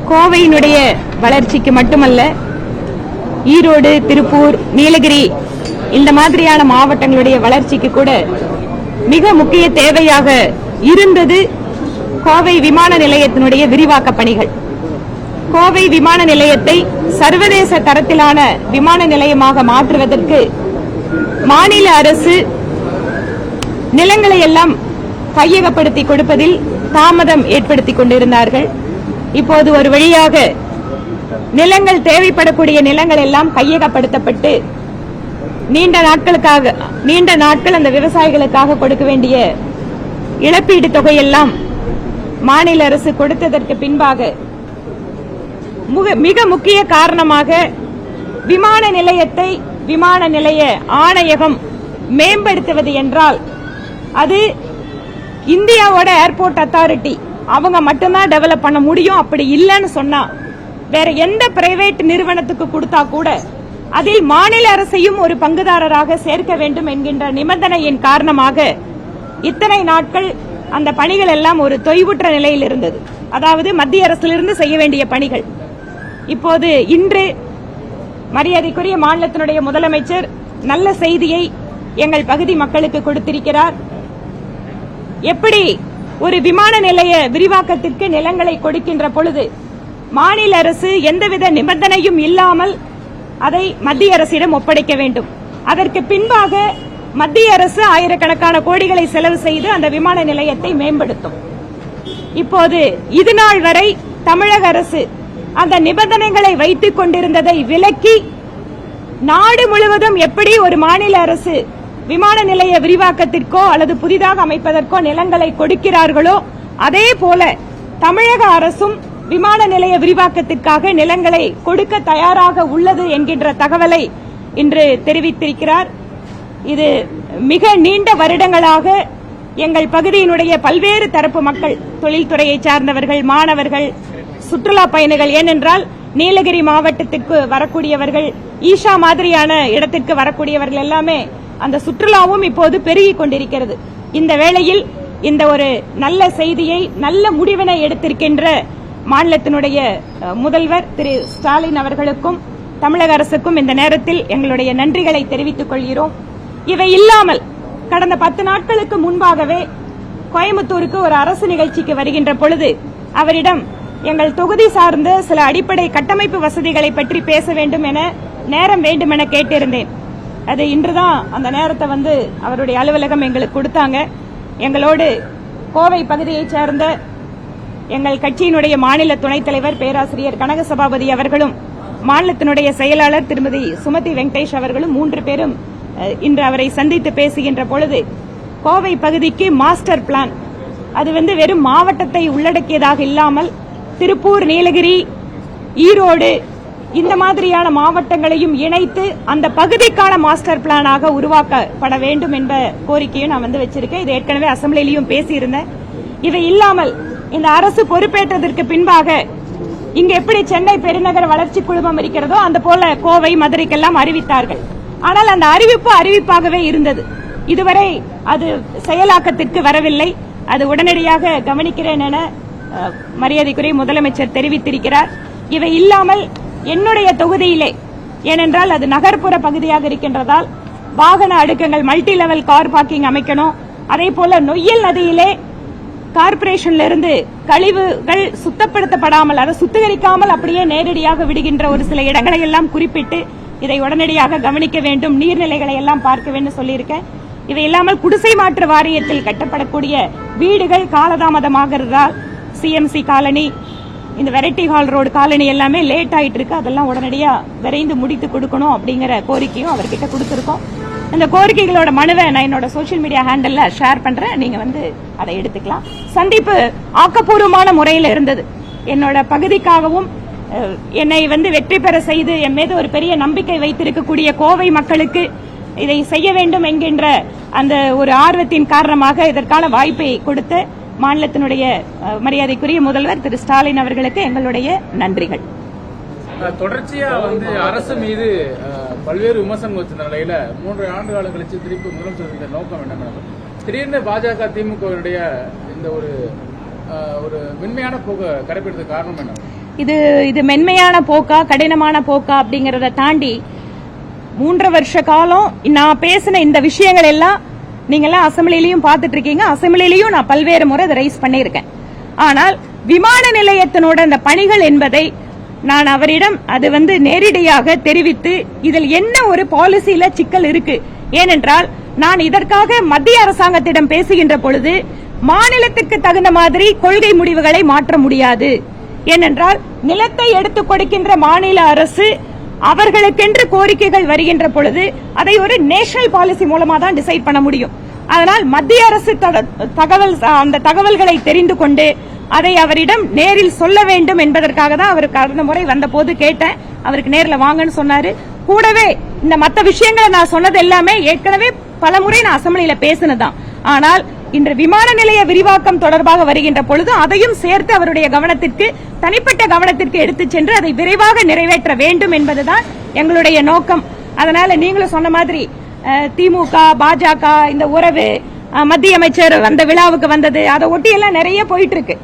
கோவையினுடைய வளர்ச்சிக்கு மட்டுமல்ல, ஈரோடு, திருப்பூர், நீலகிரி இந்த மாதிரியான மாவட்டங்களுடைய வளர்ச்சிக்கு கூட மிக முக்கிய தேவையாக இருந்தது கோவை விமான நிலையத்தினுடைய விரிவாக்க பணிகள். கோவை விமான நிலையத்தை சர்வதேச தரத்திலான விமான நிலையமாக மாற்றுவதற்கு மாநில அரசு நிலங்களை எல்லாம் கையகப்படுத்தி கொடுப்பதில் தாமதம் ஏற்படுத்திக் கொண்டிருந்தார்கள். இப்போது ஒரு வழியாக நிலங்கள், தேவைப்படக்கூடிய நிலங்கள் எல்லாம் கையகப்படுத்தப்பட்டு நீண்ட நாட்கள் அந்த விவசாயிகளுக்காக கொடுக்க வேண்டிய இழப்பீடு தொகையெல்லாம் மாநில அரசு கொடுத்ததற்கு பின்பாக மிக முக்கிய காரணமாக விமான நிலையத்தை விமான நிலைய ஆணையகம் மேம்படுத்துவது என்றால் அது இந்தியாவோட ஏர்போர்ட் அத்தாரிட்டி அவங்க மட்டும்தான் டெவலப் பண்ண முடியும். அப்படி இல்லைன்னு சொன்னா வேற எந்த பிரைவேட் நிறுவனத்துக்கு கொடுத்தா கூட அதில் மாநில அரசையும் ஒரு பங்குதாரராக சேர்க்க வேண்டும் என்கின்ற நிபந்தனையின் காரணமாக இத்தனை நாட்கள் அந்த பணிகள் எல்லாம் ஒரு தொய்வுற்ற நிலையில் இருந்தது. அதாவது மத்திய அரசிலிருந்து செய்ய வேண்டிய பணிகள். இப்போது இன்று மரியாதைக்குரிய மாநிலத்தினுடைய முதலமைச்சர் நல்ல செய்தியை எங்கள் பகுதி மக்களுக்கு கொடுத்திருக்கிறார். எப்படி ஒரு விமான நிலைய விரிவாக்கத்திற்கு நிலங்களை கொடுக்கின்ற பொழுது மாநில அரசு எந்தவித நிபந்தனையும் இல்லாமல் அதை மத்திய அரசிடம் ஒப்படைக்க வேண்டும். அதற்கு பின்பாக மத்திய அரசு ஆயிரக்கணக்கான கோடிகளை செலவு செய்து அந்த விமான நிலையத்தை மேம்படுத்தும். இப்போது இதுநாள் வரை தமிழக அரசு அந்த நிபந்தனைகளை வைத்துக் கொண்டிருந்ததை விலக்கி நாடு முழுவதும் எப்படி ஒரு மாநில அரசு விமான நிலைய விரிவாக்கத்திற்கோ அல்லது புதிதாக அமைப்பதற்கோ நிலங்களை கொடுக்கிறார்களோ அதே போல தமிழக அரசும் விமான நிலைய விரிவாக்கத்திற்காக நிலங்களை கொடுக்க தயாராக உள்ளது என்கின்ற தகவலை இன்று தெரிவித்திருக்கிறார். இது மிக நீண்ட வருடங்களாக எங்கள் பகுதியினுடைய பல்வேறு தரப்பு மக்கள், தொழில்துறையை சார்ந்தவர்கள், மாணவர்கள், சுற்றுலா பயணிகள், ஏனென்றால் நீலகிரி மாவட்டத்திற்கு வரக்கூடியவர்கள், ஈஷா மாதிரியான இடத்திற்கு வரக்கூடியவர்கள் எல்லாமே அந்த சுற்றுலாவும் இப்போது பெருகிக் கொண்டிருக்கிறது. இந்த வேளையில் இந்த ஒரு நல்ல செய்தியை, நல்ல முடிவினை எடுத்திருக்கின்ற மாநிலத்தினுடைய முதல்வர் திரு ஸ்டாலின் அவர்களுக்கும் தமிழக அரசுக்கும் இந்த நேரத்தில் எங்களுடைய நன்றிகளை தெரிவித்துக் கொள்கிறோம். இவை இல்லாமல் கடந்த 10 நாட்களுக்கு முன்பாகவே கோயம்புத்தூருக்கு ஒரு அரசு நிகழ்ச்சிக்கு வருகின்ற பொழுது அவரிடம் எங்கள் தொகுதி சார்ந்த சில அடிப்படை கட்டமைப்பு வசதிகளை பற்றி பேச வேண்டும் என நேரம் வேண்டும் என கேட்டிருந்தேன். அது இன்றுதான் அந்த நேரத்தை அவருடைய அலுவலகம் எங்களுக்கு கொடுத்தாங்க. எங்களோடு கோவை பகுதியைச் சேர்ந்த எங்கள் கட்சியினுடைய மாநில துணைத் தலைவர் பேராசிரியர் கனக சபாபதி அவர்களும் மாநிலத்தினுடைய செயலாளர் திருமதி சுமதி வெங்கடேஷ் அவர்களும் 3 பேரும் இன்று அவரை சந்தித்து பேசுகின்ற பொழுது கோவை பகுதிக்கு மாஸ்டர் பிளான், அது வெறும் மாவட்டத்தை உள்ளடக்கியதாக இல்லாமல் திருப்பூர், நீலகிரி, ஈரோடு இந்த மாதிரியான மாவட்டங்களையும் இணைத்து அந்த பகுதிக்கான மாஸ்டர் பிளானாக உருவாக்கப்பட வேண்டும் என்ற கோரிக்கையும் நான் வச்சிருக்கேன். இது ஏற்கனவே அசெம்பிளியிலும் பேசியிருந்தேன். இவை இல்லாமல் இந்த அரசு பொறுப்பேற்றதற்கு பின்பாக இங்க எப்படி சென்னை பெருநகர வளர்ச்சி குழுமம் இருக்கிறதோ அந்த போல கோவை, மதுரைக்கெல்லாம் அறிவித்தார்கள். ஆனால் அந்த அறிவிப்பாகவே இருந்தது. இதுவரை அது செயலாக்கத்திற்கு வரவில்லை. அது உடனடியாக கவனிக்கிறேன் என மரியாதைக்குரிய முதலமைச்சர் தெரிவித்திருக்கிறார். இவை இல்லாமல் என்னுடைய தொகுதியிலே, ஏனென்றால் அது நகர்ப்புற பகுதியாக இருக்கின்றதால் வாகன அடுக்கங்கள், மல்டி லெவல் கார் பார்க்கிங் அமைக்கணும். அதே போல நொய்யல் நதியிலே கார்ப்பரேஷன்ல இருந்து கழிவுகள் சுத்தப்படுத்தப்படாமல், அதை சுத்திகரிக்காமல் அப்படியே நேரடியாக விடுகின்ற ஒரு சில இடங்களை எல்லாம் குறிப்பிட்டு இதை உடனடியாக கவனிக்க வேண்டும், நீர்நிலைகளை எல்லாம் பார்க்க வேண்டும் சொல்லியிருக்கேன். இவை இல்லாமல் குடிசை மாற்று வாரியத்தில் கட்டப்படக்கூடிய வீடுகள் காலதாமதமாகிறதால் சிஎம்சி காலனி, இந்த வெரைட்டி ஹால் ரோடு காலனி எல்லாமே லேட் ஆயிட்டு இருக்கு. அதெல்லாம் உடனடியா விரைந்து முடித்து கொடுக்கணும் அப்படிங்கிற கோரிக்கையும் அவர்கிட்ட கொடுத்திருக்கோம். இந்த கோரிக்கைகளோட மனுவை நான் என்னோட சோசியல் மீடியா ஹேண்டல்ல ஷேர் பண்றேன். நீங்க அதை எடுத்துக்கலாம். சந்திப்பு ஆக்கப்பூர்வமான முறையில் இருந்தது. என்னோட பகுதிக்காகவும் என்னை வெற்றி பெற செய்து என் மீது ஒரு பெரிய நம்பிக்கை வைத்திருக்கக்கூடிய கோவை மக்களுக்கு இதை செய்ய வேண்டும் என்கின்ற அந்த ஒரு ஆர்வத்தின் காரணமாக இதற்கான வாய்ப்பை கொடுத்த மாநிலத்தினுடைய மரியாதைக்குரிய முதல்வர் திரு ஸ்டாலின் அவர்களுக்கு எங்களுடைய நன்றிகள். தொடர்ச்சியா அரசு மீது பல்வேறு விமர்சனங்கள் வச்சிருந்த நிலையில 3 ஆண்டு காலம் கழிச்சு திருப்பி முதலமைச்சர் நோக்கம் என்ன மேடம்? திடீர்னு பாஜக திமுகவினுடைய இந்த ஒரு மென்மையான போக்கு கடைபிடித்தது காரணம் என்ன? இது மென்மையான போக்கா கடினமான போக்கா அப்படிங்கறத தாண்டி 3 வருஷ காலம் நான் பேசின இந்த விஷயங்கள் எல்லாம் நீங்க எல்லாம் அசெம்பிளிலையும் பார்த்துட்டு இருக்கீங்க. அசெம்பிளிலையும் நான் பல்வேறு முறை அதை ரைஸ் பண்ணியிருக்கேன். ஆனால் விமான நிலையத்தினோட அந்த பணிகள் என்பதை நான் அவரிடம் அது நேரடியாக தெரிவித்து இதில் என்ன ஒரு பாலிசியில சிக்கல் இருக்கு. ஏனென்றால் நான் இதற்காக மத்திய அரசாங்கத்திடம் பேசுகின்ற பொழுது மாநிலத்துக்கு தகுந்த மாதிரி கொள்கை முடிவுகளை மாற்ற முடியாது. ஏனென்றால் நிலத்தை எடுத்துக் கொடுக்கின்ற மாநில அரசு அவர்களுக்கென்று கோரிக்கைகள் வருகின்ற பொழுது அதை ஒரு நேஷனல் பாலிசி மூலமா தான் டிசைட் பண்ண முடியும். அதனால் மத்திய அரசு அந்த தகவல்களை தெரிந்து கொண்டு அதை அவரிடம் நேரில் சொல்ல வேண்டும் என்பதற்காக தான் அவர் கடந்த முறை வந்த போது கேட்டேன். அவருக்கு நேரில் வாங்கன்னு சொன்னாரு. கூடவே இந்த மற்ற விஷயங்களை நான் சொன்னது எல்லாமே ஏற்கனவே பலமுறை நான் அசெம்பிளியில பேசினதான். ஆனால் இன்று விமான நிலைய விரிவாக்கம் தொடர்பாக வருகின்ற பொழுது அதையும் சேர்த்து அவருடைய கவனத்திற்கு தனிப்பட்ட கவனத்திற்கு எடுத்துச் சென்று அதை விரைவாக நிறைவேற்ற வேண்டும் என்பதுதான் எங்களுடைய நோக்கம். அதனால நீங்களும் சொன்ன மாதிரி திமுக பாஜக இந்த உறவு மத்திய அமைச்சர் அந்த விழாவுக்கு வந்தது அதை ஒட்டி எல்லாம் நிறைய போயிட்டு இருக்கு.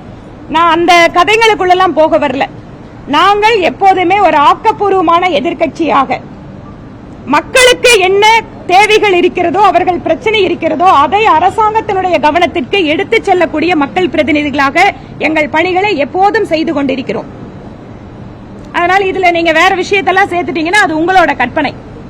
நான் அந்த கதைகளுக்குள்ளெல்லாம் போக வரல. நாங்கள் எப்போதுமே ஒரு ஆக்கப்பூர்வமான எதிர்க்கட்சியாக மக்களுக்கு என்ன தேவைகள் இருக்கிறதோ அவர்கள் பிரச்சனை இருக்கிறதோ அதை அரசாங்கத்தினுடைய கவனத்திற்கு எடுத்துச் செல்லக்கூடிய மக்கள் பிரதிநிதிகளாக எங்கள் பணிகளை எப்போதும் செய்து கொண்டிருக்கிறோம். அதனால இதுல நீங்க வேற விஷயத்தெல்லாம் சேர்த்துட்டீங்கன்னா அது உங்களோட கற்பனை.